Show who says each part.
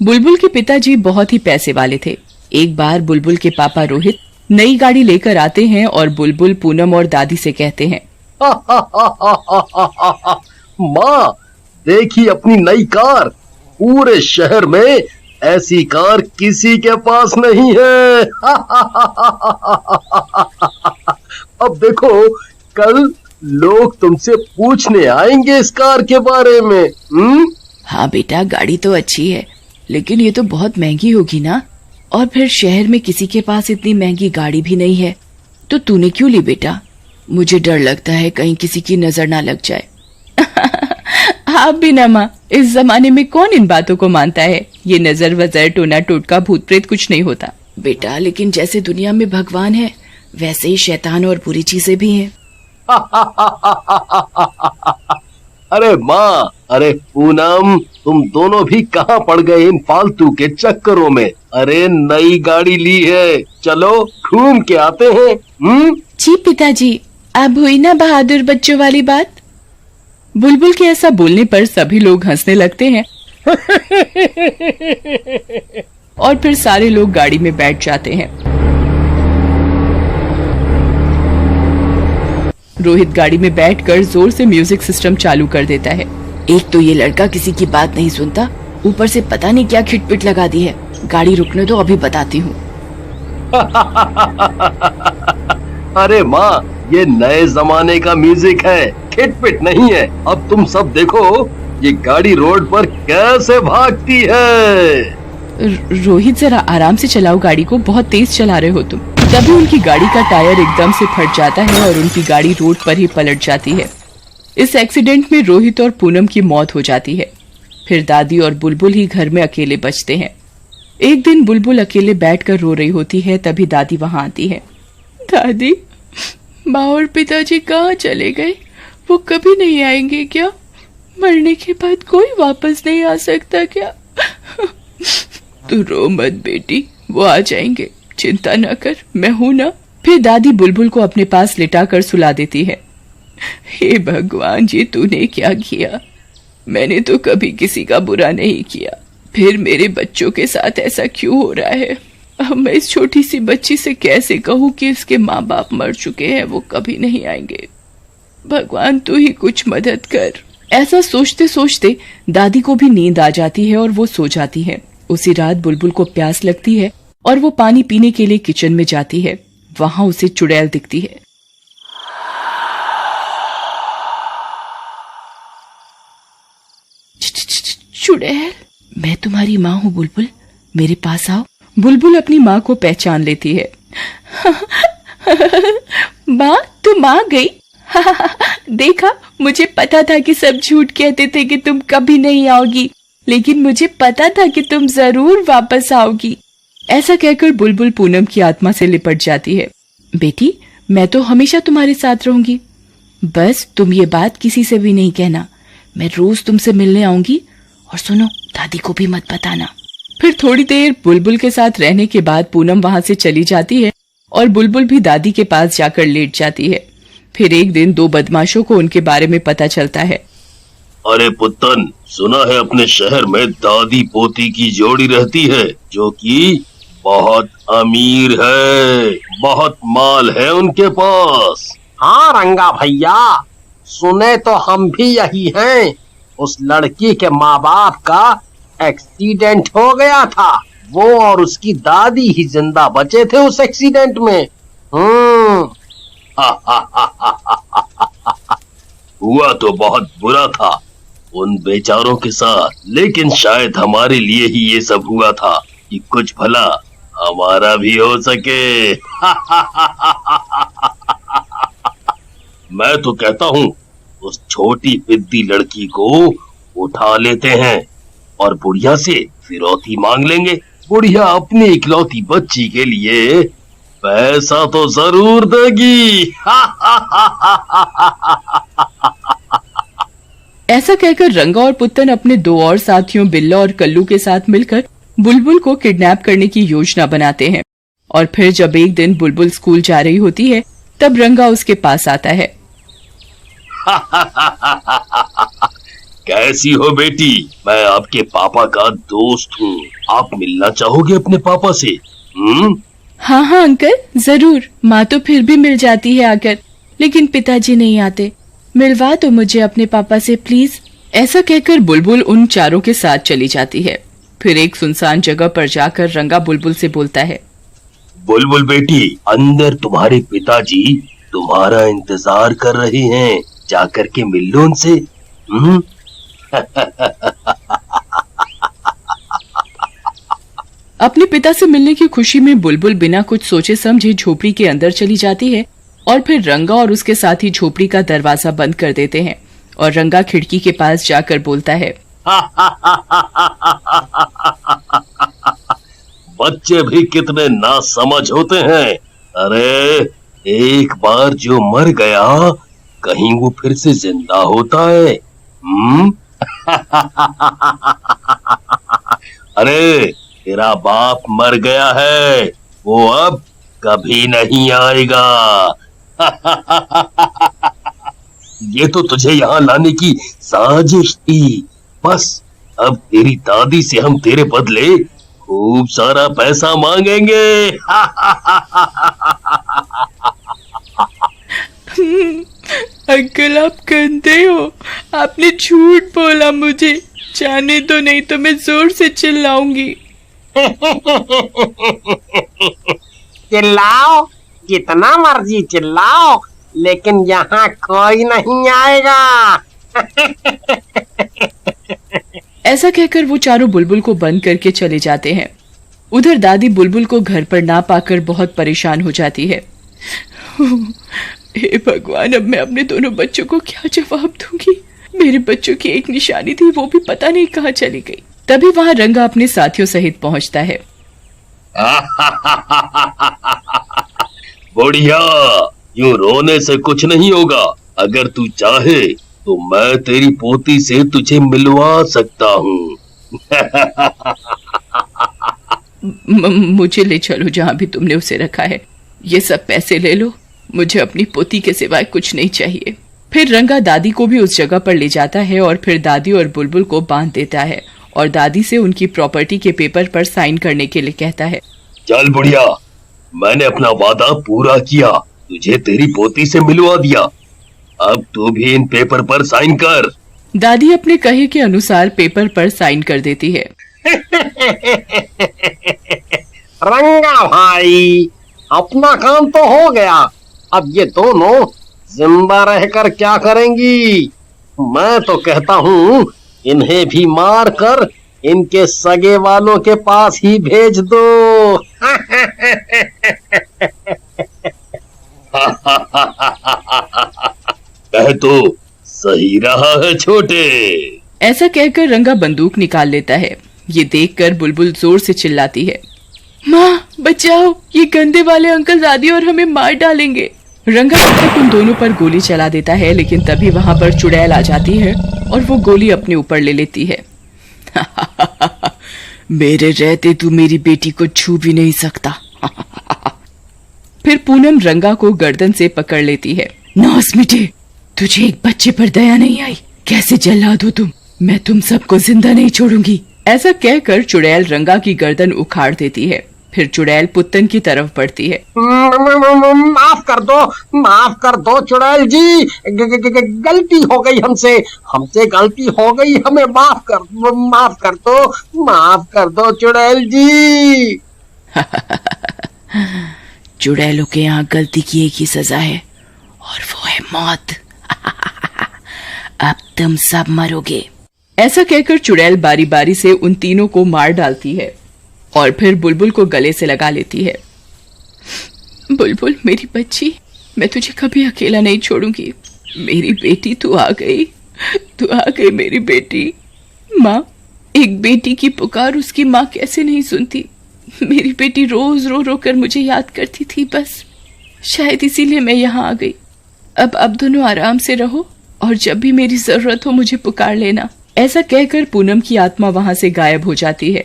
Speaker 1: बुलबुल के पिताजी बहुत ही पैसे वाले थे। एक बार बुलबुल के पापा रोहित नई गाड़ी लेकर आते हैं और बुलबुल पूनम और दादी से कहते हैं,
Speaker 2: माँ देखी अपनी नई कार, पूरे शहर में ऐसी कार किसी के पास नहीं है। अब देखो कल लोग तुमसे पूछने आएंगे इस कार के बारे में।
Speaker 1: हाँ बेटा, गाड़ी तो अच्छी है, लेकिन ये तो बहुत महंगी होगी ना, और फिर शहर में किसी के पास इतनी महंगी गाड़ी भी नहीं है, तो तूने क्यों ली बेटा? मुझे डर लगता है कहीं किसी की नजर ना लग जाए। आप भी ना माँ, इस जमाने में कौन इन बातों को मानता है? ये नजर वजर टोना टोटका भूत प्रेत कुछ नहीं होता बेटा, लेकिन जैसे दुनिया में भगवान है वैसे ही शैतान और बुरी चीजें भी हैं।
Speaker 2: अरे माँ, अरे पूनम, तुम दोनों भी कहाँ पड़ गए इन फालतू के चक्करों में? अरे नई गाड़ी ली है, चलो घूम के आते हैं।
Speaker 1: जी पिताजी, अब हुई ना बहादुर बच्चों वाली बात। बुलबुल के ऐसा बोलने पर सभी लोग हंसने लगते हैं और फिर सारे लोग गाड़ी में बैठ जाते हैं। रोहित गाड़ी में बैठकर जोर से म्यूजिक सिस्टम चालू कर देता है। एक तो ये लड़का किसी की बात नहीं सुनता, ऊपर से पता नहीं क्या खिटपिट लगा दी है। गाड़ी रुकने दो, अभी बताती हूँ।
Speaker 2: अरे माँ, ये नए जमाने का म्यूजिक है, खिटपिट नहीं है। अब तुम सब देखो ये गाड़ी रोड पर कैसे भागती है।
Speaker 1: रोहित जरा आराम से चलाओ गाड़ी को, बहुत तेज चला रहे हो तुम। तभी उनकी गाड़ी का टायर एकदम से फट जाता है और उनकी गाड़ी रोड पर ही पलट जाती है। इस एक्सीडेंट में रोहित और पूनम की मौत हो जाती है। फिर दादी और बुलबुल ही घर में अकेले बचते हैं। एक दिन बुलबुल अकेले बैठकर रो रही होती है, तभी दादी वहां आती है। दादी, माँ और पिताजी कहाँ चले गए? वो कभी नहीं आएंगे क्या? मरने के बाद कोई वापस नहीं आ सकता क्या? तू रो मत बेटी, वो आ जाएंगे, चिंता न कर, मैं हूं ना। फिर दादी बुलबुल को अपने पास लिटाकर सुला देती है। हे भगवान जी, तूने क्या किया? मैंने तो कभी किसी का बुरा नहीं किया, फिर मेरे बच्चों के साथ ऐसा क्यों हो रहा है? अब मैं इस छोटी सी बच्ची से कैसे कहूँ कि इसके माँ बाप मर चुके हैं, वो कभी नहीं आएंगे। भगवान तू ही कुछ मदद कर। ऐसा सोचते सोचते दादी को भी नींद आ जाती है और वो सो जाती है। उसी रात बुलबुल को प्यास लगती है और वो पानी पीने के लिए किचन में जाती है। वहां उसे चुड़ैल दिखती है। चुड़ैल, मैं तुम्हारी माँ हूँ बुलबुल, मेरे पास आओ। बुलबुल अपनी माँ को पहचान लेती है। माँ, तुम आ गई। देखा, मुझे पता था कि सब झूठ कहते थे कि तुम कभी नहीं आओगी, लेकिन मुझे पता था कि तुम जरूर वापस आओगी। ऐसा कहकर बुलबुल पूनम की आत्मा से लिपट जाती है। बेटी, मैं तो हमेशा तुम्हारे साथ रहूंगी, बस तुम ये बात किसी से भी नहीं कहना। मैं रोज तुमसे मिलने आऊंगी, और सुनो, दादी को भी मत बताना। फिर थोड़ी देर बुलबुल के साथ रहने के बाद पूनम वहां से चली जाती है और बुलबुल भी दादी के पास जाकर लेट जाती है। फिर एक दिन दो बदमाशों को उनके बारे में पता चलता है।
Speaker 2: अरे पुत्तन, सुना है अपने शहर में दादी पोती की जोड़ी रहती है जो कि बहुत अमीर है, बहुत माल है उनके पास।
Speaker 3: हाँ रंगा भैया, सुने तो हम भी यही हैं। उस लड़की के माँ बाप का एक्सीडेंट हो गया था, वो और उसकी दादी ही जिंदा बचे थे उस एक्सीडेंट में।
Speaker 2: हुआ तो बहुत बुरा था उन बेचारों के साथ, लेकिन शायद हमारे लिए ही ये सब हुआ था कि कुछ भला हमारा भी हो सके। मैं तो कहता हूँ उस छोटी पिद्दी लड़की को उठा लेते हैं और बुढ़िया से फिरौती मांग लेंगे। बुढ़िया अपनी इकलौती बच्ची के लिए पैसा तो जरूर देगी।
Speaker 1: ऐसा कहकर रंगा और पुत्तन अपने दो और साथियों बिल्ला और कल्लू के साथ मिलकर बुलबुल को किडनैप करने की योजना बनाते हैं। और फिर जब एक दिन बुलबुल स्कूल जा रही होती है, तब रंगा उसके पास आता है।
Speaker 2: कैसी हो बेटी? मैं आपके पापा का दोस्त हूँ। आप मिलना चाहोगे अपने पापा से?
Speaker 1: हाँ हाँ अंकल, जरूर। माँ तो फिर भी मिल जाती है आकर, लेकिन पिताजी नहीं आते। मिलवा दो मुझे अपने पापा से प्लीज। ऐसा कहकर बुलबुल उन चारों के साथ चली जाती है। फिर एक सुनसान जगह पर जाकर रंगा बुलबुल से बोलता है,
Speaker 2: बुलबुल बेटी, अंदर तुम्हारे पिताजी तुम्हारा इंतजार कर रहे हैं। जाकर के मिल लो उनसे।
Speaker 1: अपने पिता से मिलने की खुशी में बुलबुल बिना कुछ सोचे समझे झोपड़ी के अंदर चली जाती है और फिर रंगा और उसके साथी झोपड़ी का दरवाजा बंद कर देते हैं और रंगा खिड़की के पास जाकर बोलता है,
Speaker 2: बच्चे भी कितने नासमझ होते हैं। अरे एक बार जो मर गया कहीं वो फिर से जिंदा होता है। अरे तेरा बाप मर गया है, वो अब कभी नहीं आएगा। ये तो तुझे यहाँ लाने की साजिश थी। बस अब तेरी दादी से हम तेरे बदले खूब सारा पैसा मांगेंगे।
Speaker 1: अंकल आप गंदे हो, आपने झूठ बोला। मुझे जाने दो, नहीं तो मैं जोर से चिल्लाऊंगी।
Speaker 3: चिल्लाओ, जितना मर्जी चिल्लाओ, लेकिन यहाँ कोई नहीं आएगा।
Speaker 1: ऐसा कहकर वो चारों बुलबुल को बंद करके चले जाते हैं। उधर दादी बुलबुल को घर पर ना पाकर बहुत परेशान हो जाती है। हे भगवान, अब मैं अपने दोनों बच्चों को क्या जवाब दूंगी? मेरे बच्चों की एक निशानी थी, वो भी पता नहीं कहाँ चली गई। तभी वहाँ रंगा अपने साथियों सहित पहुँचता है।
Speaker 2: बढ़िया, यूं रोने से कुछ नहीं होगा। अगर तू चाहे तो मैं तेरी पोती से तुझे मिलवा सकता हूँ।
Speaker 1: मुझे ले चलो जहाँ भी तुमने उसे रखा है। ये सब पैसे ले लो, मुझे अपनी पोती के सिवाय कुछ नहीं चाहिए। फिर रंगा दादी को भी उस जगह पर ले जाता है और फिर दादी और बुलबुल को बांध देता है और दादी से उनकी प्रॉपर्टी के पेपर पर साइन करने के लिए कहता है।
Speaker 2: चल बुढ़िया, मैंने अपना वादा पूरा किया, तुझे तेरी पोती से मिलवा दिया। अब तू भी इन पेपर पर साइन कर।
Speaker 1: दादी अपने कहे के अनुसार पेपर पर साइन कर देती है।
Speaker 3: रंगा भाई, अपना काम तो हो गया। अब ये दोनों जिंदा रहकर क्या करेंगी? मैं तो कहता हूँ इन्हें भी मार कर इनके सगे वालों के पास ही भेज दो।
Speaker 2: कह तो सही रहा है छोटे।
Speaker 1: ऐसा कहकर रंगा बंदूक निकाल लेता है। ये देखकर बुलबुल जोर से चिल्लाती है, माँ बचाओ, ये गंदे वाले अंकल दादी और हमें मार डालेंगे। रंगा तक उन दोनों पर गोली चला देता है, लेकिन तभी वहाँ पर चुड़ैल आ जाती है और वो गोली अपने ऊपर ले लेती है। मेरे रहते तू मेरी बेटी को छू भी नहीं सकता। फिर पूनम रंगा को गर्दन से पकड़ लेती है। नास मिटे, तुझे एक बच्चे पर दया नहीं आई? कैसे जल्लाद हो तुम? मैं तुम सबको जिंदा नहीं छोड़ूंगी। ऐसा कहकर चुड़ैल रंगा की गर्दन उखाड़ देती है। फिर चुड़ैल पुत्तन की तरफ बढ़ती है।
Speaker 3: माफ कर दो चुड़ैल जी, गलती हो गई हमसे गलती हो गई, हमें माफ कर दो चुड़ैल जी।
Speaker 1: चुड़ैलों के यहाँ गलती की एक ही सजा है और वो है मौत। अब तुम सब मरोगे। ऐसा कहकर चुड़ैल बारी बारी से उन तीनों को मार डालती है और फिर बुलबुल को गले से लगा लेती है। बुलबुल मेरी बच्ची, मैं तुझे कभी अकेला नहीं छोड़ूंगी। मेरी बेटी तू आ गई मेरी बेटी। माँ, एक बेटी की पुकार उसकी माँ कैसे नहीं सुनती? मेरी बेटी रोज रो रो कर मुझे याद करती थी, बस शायद इसीलिए मैं यहाँ आ गई। अब दोनों आराम से रहो और जब भी मेरी जरूरत हो मुझे पुकार लेना। ऐसा कहकर पूनम की आत्मा वहां से गायब हो जाती है।